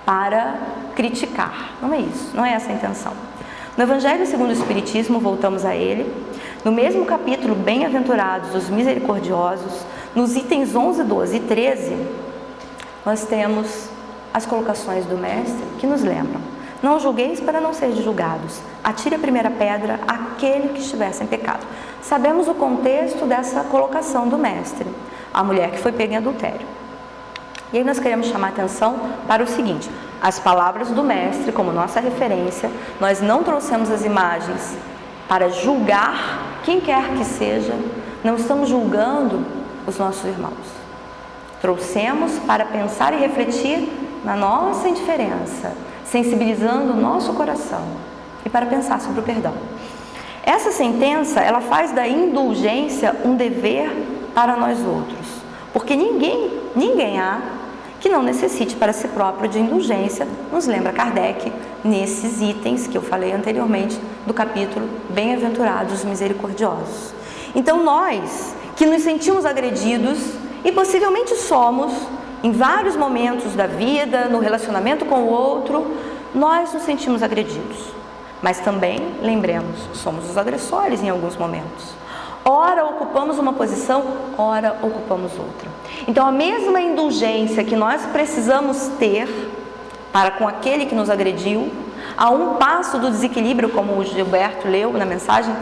para criticar. Não é isso, não é essa a intenção. No Evangelho segundo o Espiritismo, voltamos a ele, no mesmo capítulo, Bem-aventurados os misericordiosos, nos itens 11, 12 e 13, nós temos as colocações do Mestre que nos lembram: não julgueis para não seres julgados, atire a primeira pedra aquele que estiver sem pecado. Sabemos o contexto dessa colocação do Mestre, a mulher que foi pega em adultério. E aí nós queremos chamar a atenção para o seguinte: as palavras do Mestre como nossa referência, nós não trouxemos as imagens para julgar quem quer que seja, não estamos julgando os nossos irmãos. Trouxemos para pensar e refletir na nossa indiferença, sensibilizando o nosso coração e para pensar sobre o perdão. Essa sentença, ela faz da indulgência um dever para nós outros, porque ninguém há que não necessite para si próprio de indulgência, nos lembra Kardec nesses itens que eu falei anteriormente do capítulo Bem-aventurados os misericordiosos. Então nós que nos sentimos agredidos e possivelmente somos em vários momentos da vida, no relacionamento com o outro, nós nos sentimos agredidos. Mas também, lembremos, somos os agressores em alguns momentos. Ora ocupamos uma posição, ora ocupamos outra. Então a mesma indulgência que nós precisamos ter para com aquele que nos agrediu, a um passo do desequilíbrio, como o Gilberto leu na mensagem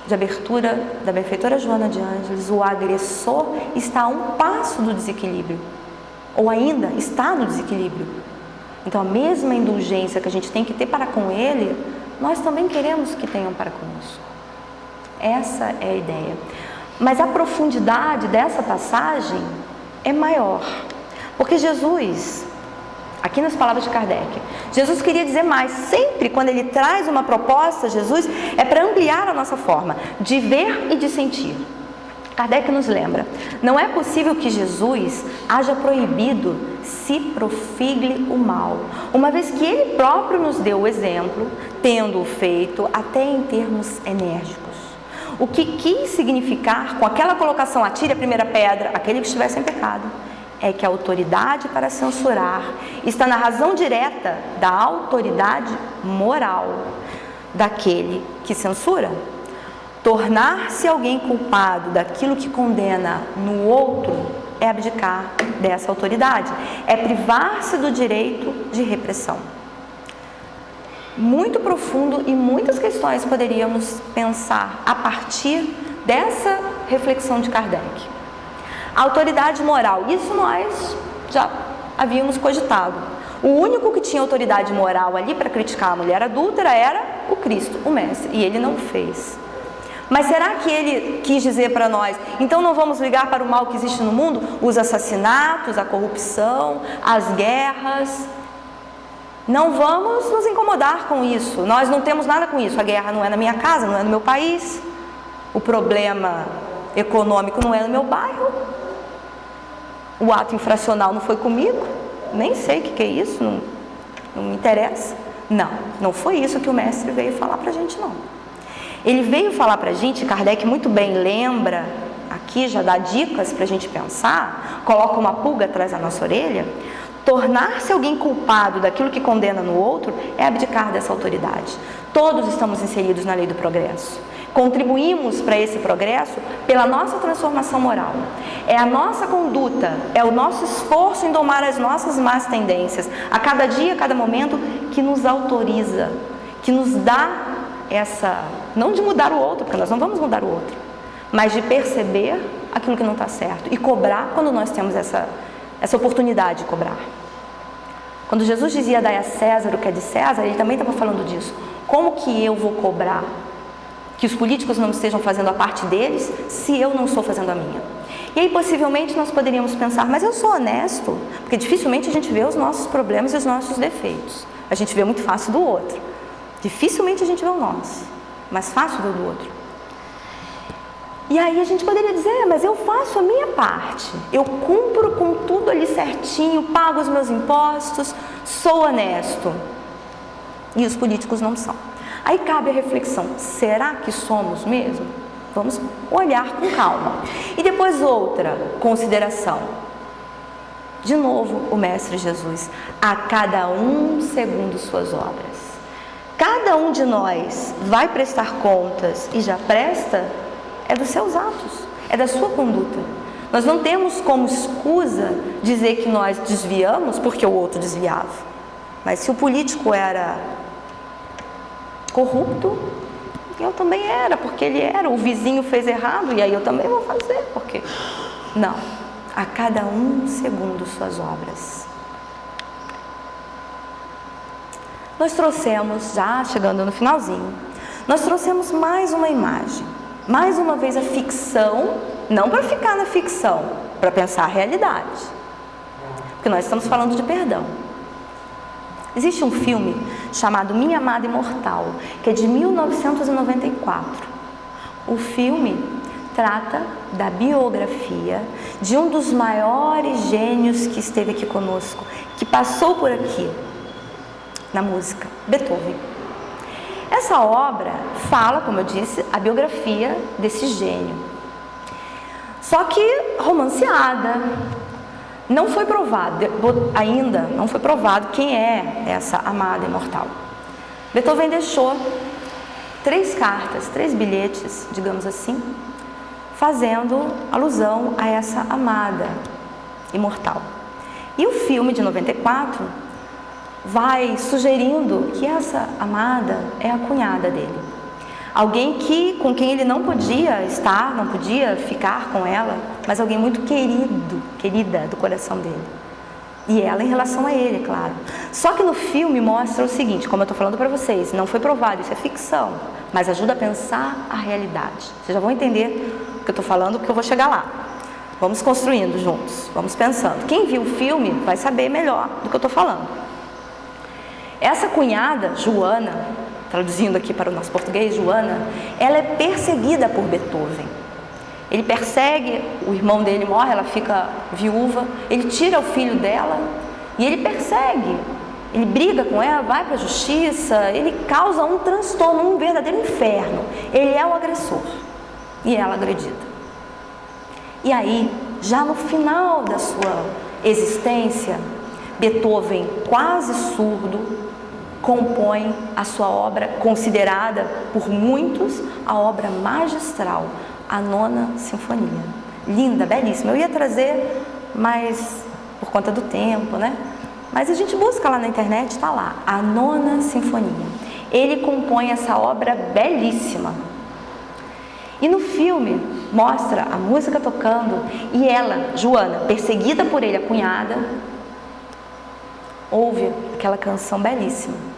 de abertura da benfeitora Joana de Ângeles, o agressor está a um passo do desequilíbrio, ou ainda está no desequilíbrio. Então a mesma indulgência que a gente tem que ter para com ele, nós também queremos que tenham para conosco. Essa é a ideia. Mas a profundidade dessa passagem é maior, porque Jesus, aqui nas palavras de Kardec, Jesus queria dizer mais. Sempre quando ele traz uma proposta, Jesus, é para ampliar a nossa forma de ver e de sentir. Kardec nos lembra, não é possível que Jesus haja proibido se profigue o mal, uma vez que ele próprio nos deu o exemplo, tendo-o feito até em termos enérgicos. O que quis significar com aquela colocação, atire a primeira pedra, aquele que estiver sem pecado, é que a autoridade para censurar está na razão direta da autoridade moral daquele que censura. Tornar-se alguém culpado daquilo que condena no outro é abdicar dessa autoridade, é privar-se do direito de repressão. Muito profundo e muitas questões poderíamos pensar a partir dessa reflexão de Kardec. A autoridade moral, isso nós já havíamos cogitado. O único que tinha autoridade moral ali para criticar a mulher adúltera era o Cristo, o Mestre, e ele não fez. Mas será que ele quis dizer para nós, então não vamos ligar para o mal que existe no mundo? Os assassinatos, a corrupção, as guerras. Não vamos nos incomodar com isso, nós não temos nada com isso. A guerra não é na minha casa, não é no meu país. O problema econômico não é no meu bairro. O ato infracional não foi comigo. Nem sei o que é isso, não me interessa. Não, não foi isso que o mestre veio falar para a gente, não. Ele veio falar para a gente, Kardec muito bem lembra, aqui já dá dicas para a gente pensar, coloca uma pulga atrás da nossa orelha. Tornar-se alguém culpado daquilo que condena no outro é abdicar dessa autoridade. Todos estamos inseridos na lei do progresso. Contribuímos para esse progresso pela nossa transformação moral. É a nossa conduta, é o nosso esforço em domar as nossas más tendências, a cada dia, a cada momento, que nos autoriza, que nos dá essa, não de mudar o outro, porque nós não vamos mudar o outro, mas de perceber aquilo que não está certo e cobrar quando nós temos essa oportunidade de cobrar. Quando Jesus dizia dai a César o que é de César, ele também estava falando disso. Como que eu vou cobrar que os políticos não estejam fazendo a parte deles se eu não estou fazendo a minha? E aí possivelmente nós poderíamos pensar, mas eu sou honesto, porque dificilmente a gente vê os nossos problemas e os nossos defeitos. A gente vê muito fácil do outro. Dificilmente a gente vê o nosso, mas fácil vê o do outro. E aí a gente poderia dizer, mas eu faço a minha parte, eu cumpro com tudo ali certinho, pago os meus impostos, sou honesto. E os políticos não são. Aí cabe a reflexão, será que somos mesmo? Vamos olhar com calma. E depois outra consideração. De novo o Mestre Jesus, a cada um segundo suas obras. Cada um de nós vai prestar contas e já presta, é dos seus atos, é da sua conduta. Nós não temos como escusa dizer que nós desviamos porque o outro desviava. Mas se o político era corrupto, eu também era, porque ele era. O vizinho fez errado e aí eu também vou fazer, porque... Não, a cada um segundo suas obras. Nós trouxemos, já chegando no finalzinho, nós trouxemos mais uma imagem. Mais uma vez a ficção, não para ficar na ficção, para pensar a realidade. Porque nós estamos falando de perdão. Existe um filme chamado Minha Amada Imortal, que é de 1994. O filme trata da biografia de um dos maiores gênios que esteve aqui conosco, que passou por aqui na música, Beethoven. Essa obra fala, como eu disse, a biografia desse gênio. Só que romanceada, não foi provado, ainda não foi provado quem é essa amada imortal. Beethoven deixou 3 cartas, 3 bilhetes, digamos assim, fazendo alusão a essa amada imortal. E o filme de 94 vai sugerindo que essa amada é a cunhada dele. Alguém com quem ele não podia estar, não podia ficar com ela, mas alguém muito querida do coração dele. E ela em relação a ele, é claro. Só que no filme mostra o seguinte, como eu estou falando para vocês, não foi provado, isso é ficção, mas ajuda a pensar a realidade. Vocês já vão entender o que eu estou falando, porque eu vou chegar lá. Vamos construindo juntos, vamos pensando. Quem viu o filme vai saber melhor do que eu estou falando. Essa cunhada, Joana, traduzindo aqui para o nosso português, Joana, ela é perseguida por Beethoven. Ele persegue, o irmão dele morre, ela fica viúva, ele tira o filho dela e ele persegue, ele briga com ela, vai para a justiça, ele causa um transtorno, um verdadeiro inferno. Ele é o agressor e ela agredida. E aí, já no final da sua existência, Beethoven, quase surdo, compõe a sua obra, considerada por muitos a obra magistral, a Nona Sinfonia. Linda, belíssima. Eu ia trazer, mas por conta do tempo, né? Mas a gente busca lá na internet, está lá, a Nona Sinfonia. Ele compõe essa obra belíssima. E no filme mostra a música tocando e ela, Joana, perseguida por ele, a cunhada, ouve aquela canção belíssima.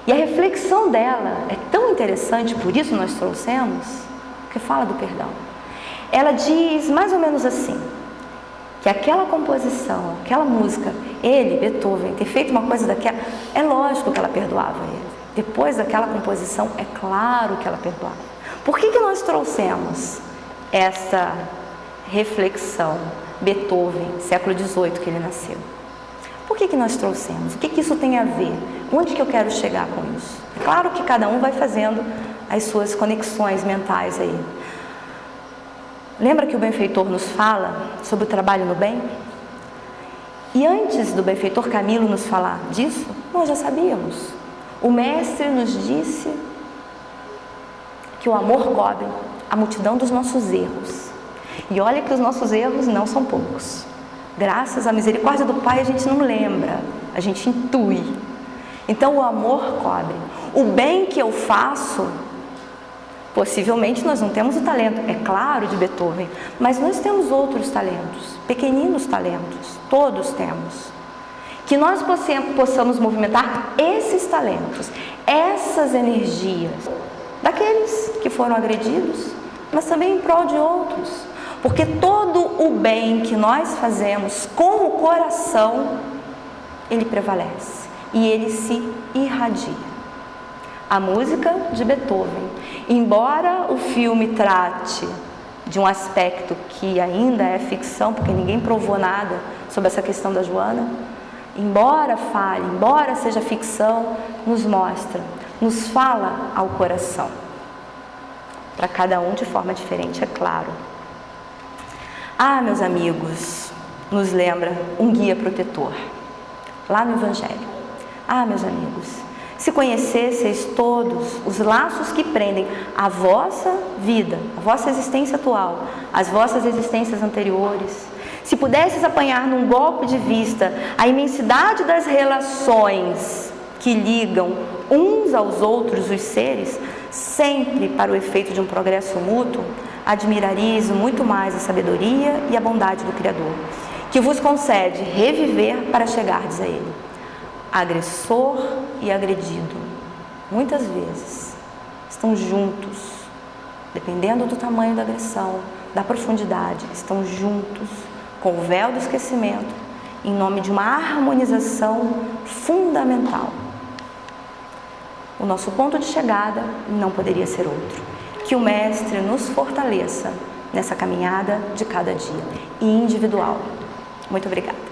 E a reflexão dela é tão interessante, por isso nós trouxemos, que fala do perdão. Ela diz mais ou menos assim, que aquela composição, aquela música, ele, Beethoven, ter feito uma coisa daquela, é lógico que ela perdoava ele. Depois daquela composição, é claro que ela perdoava. Por que nós trouxemos essa reflexão? Beethoven, século XVIII que ele nasceu. Por que nós trouxemos? O que isso tem a ver? Onde que eu quero chegar com isso? Claro que cada um vai fazendo as suas conexões mentais aí. Lembra que o benfeitor nos fala sobre o trabalho no bem? E antes do benfeitor Camilo nos falar disso, nós já sabíamos. O mestre nos disse que o amor cobre a multidão dos nossos erros. E olha que os nossos erros não são poucos. Graças à misericórdia do Pai a gente não lembra, a gente intui. Então o amor cobre. O bem que eu faço, possivelmente nós não temos o talento, é claro, de Beethoven, mas nós temos outros talentos, pequeninos talentos, todos temos. Que nós possamos movimentar esses talentos, essas energias, daqueles que foram agredidos, mas também em prol de outros. Porque todo o bem que nós fazemos com o coração, ele prevalece e ele se irradia. A música de Beethoven, embora o filme trate de um aspecto que ainda é ficção, porque ninguém provou nada sobre essa questão da Joana, embora fale, embora seja ficção, nos mostra, nos fala ao coração. Para cada um de forma diferente, é claro. Ah, meus amigos, nos lembra um guia protetor, lá no Evangelho. Ah, meus amigos, se conhecesseis todos os laços que prendem a vossa vida, a vossa existência atual, as vossas existências anteriores, se pudesses apanhar num golpe de vista a imensidade das relações que ligam uns aos outros os seres, sempre para o efeito de um progresso mútuo, admirareis muito mais a sabedoria e a bondade do Criador, que vos concede reviver para chegardes a Ele. Agressor e agredido, muitas vezes, estão juntos, dependendo do tamanho da agressão, da profundidade, estão juntos, com o véu do esquecimento, em nome de uma harmonização fundamental. O nosso ponto de chegada não poderia ser outro. Que o Mestre nos fortaleça nessa caminhada de cada dia e individual. Muito obrigada.